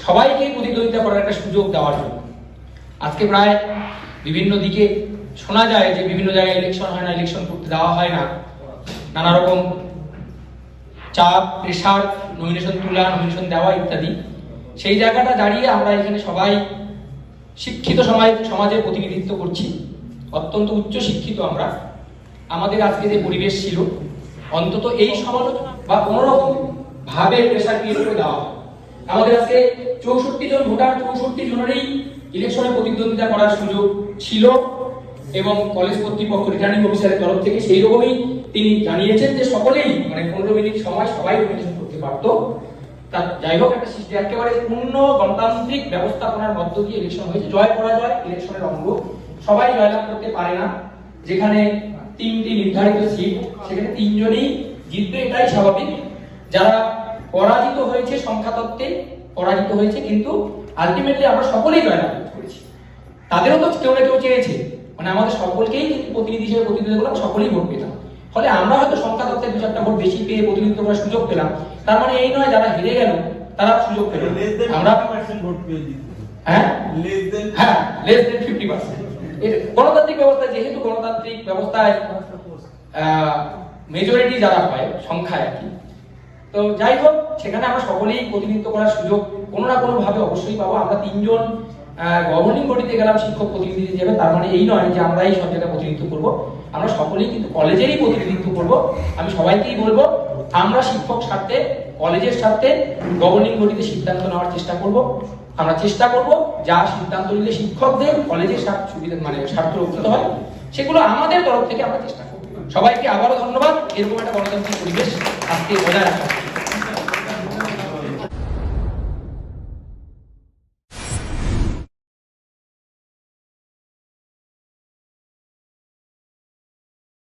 সবাইকে প্রতিদ্বন্দ্বিতা করার একটা সুযোগ দেওয়ার জন্য। আজকে প্রায় বিভিন্ন দিকে শোনা যায় যে বিভিন্ন জায়গায় ইলেকশন হয় না, ইলেকশন করতে দেওয়া হয় না, নানা রকম চাপ, প্রেশার, নমিনেশন তোলা, নমিনেশন দেওয়া ইত্যাদি। সেই জায়গাটা দাঁড়িয়ে আমরা এখানে সবাই শিক্ষিত সমাজের প্রতিনিধিত্ব করছি, অত্যন্ত উচ্চ শিক্ষিত আমরা। আমাদের আজকে যে পরিবেশ ছিল, অন্তত এই সমালোচনা বা কোনোরকম ভাবে প্রেশার ক্রিয়েট করে দেওয়া হয়। আমাদের আজকে 64 জন ভোটার, 64 জনেরই ইলেকশনে প্রতিদ্বন্দ্বিতা করার সুযোগ ছিল এবং কলেজ কর্তৃপক্ষ রিটার্নিং অফিসারের তরফ থেকে সেই রকমই তিনি জানিয়েছেন যে সকলেই মানে 15 মিনিট সময় সবাই নমিনেশন করতে পারত। তা যাই হোক, একটা সিস্টেম একেবারে পূর্ণ গণতান্ত্রিক ব্যবস্থাপনার মধ্য দিয়ে ইলেকশন হয়েছে। জয় পরাজয় ইলেকশনের অঙ্গ, সবাই জয়লাভ করতে পারে না। যেখানে 3টি নির্ধারিত সিট, সেখানে 3 জনই জিতবে, এটাই স্বাভাবিক। যারা পরাজিত হয়েছে সংখ্যা তত্ত্বে পরাজিত হয়েছে, কিন্তু আলটিমেটলি আমরা সকলেই জয়লাভ করেছি। তাদেরও তো কেউ না কেউ চেয়েছে, মানে আমাদের সকলকেই কিন্তু প্রতিনিধি হিসেবে প্রতিনিধিত্ব করলাম, সকলেই ভোট পেতাম। ফলে আমরা হয়তো সংখ্যা তত্ত্বে 2-4টা ভোট বেশি পেয়ে প্রতিনিধিত্ব করার সুযোগ পেলাম, তার মানে এই নয় যারা হেরে গেল তারা সুযোগ পেল। আমরা হ্যাঁ লেস দেন 50%। গণতান্ত্রিক ব্যবস্থা, যেহেতু গণতান্ত্রিক ব্যবস্থায় মেজরিটি যারা হয় সংখ্যায় আর কি, তো যাই হোক সেখানে আমরা সকলেই প্রতিনিধিত্ব করার সুযোগ কোনো না কোনো ভাবে অবশ্যই পাবো। আমরা 3 জন গভর্নিং বডিতে গেলাম শিক্ষক প্রতিনিধি হিসেবে, তার মানে এই নয় যে আমরাই সব জায়গায় প্রতিনিধিত্ব করব, আমরা সকলেই কিন্তু কলেজেরই প্রতিনিধিত্ব করব। আমি সবাইকেই বলবো, আমরা শিক্ষক স্বার্থে, কলেজের স্বার্থে গভর্নিং বডিতে সিদ্ধান্ত নেওয়ার চেষ্টা করব। আমরা চেষ্টা করব যা সিদ্ধান্ত নিলে শিক্ষকদের কলেজের সুবিধা মানে স্বার্থ রক্ষিত হয়, সেগুলো আমাদের তরফ থেকে আমরা চেষ্টা করব। সবাইকে আবারও ধন্যবাদ। এরকম একটা গণতান্ত্রিক পরিবেশ আজকে বজায় রাখা।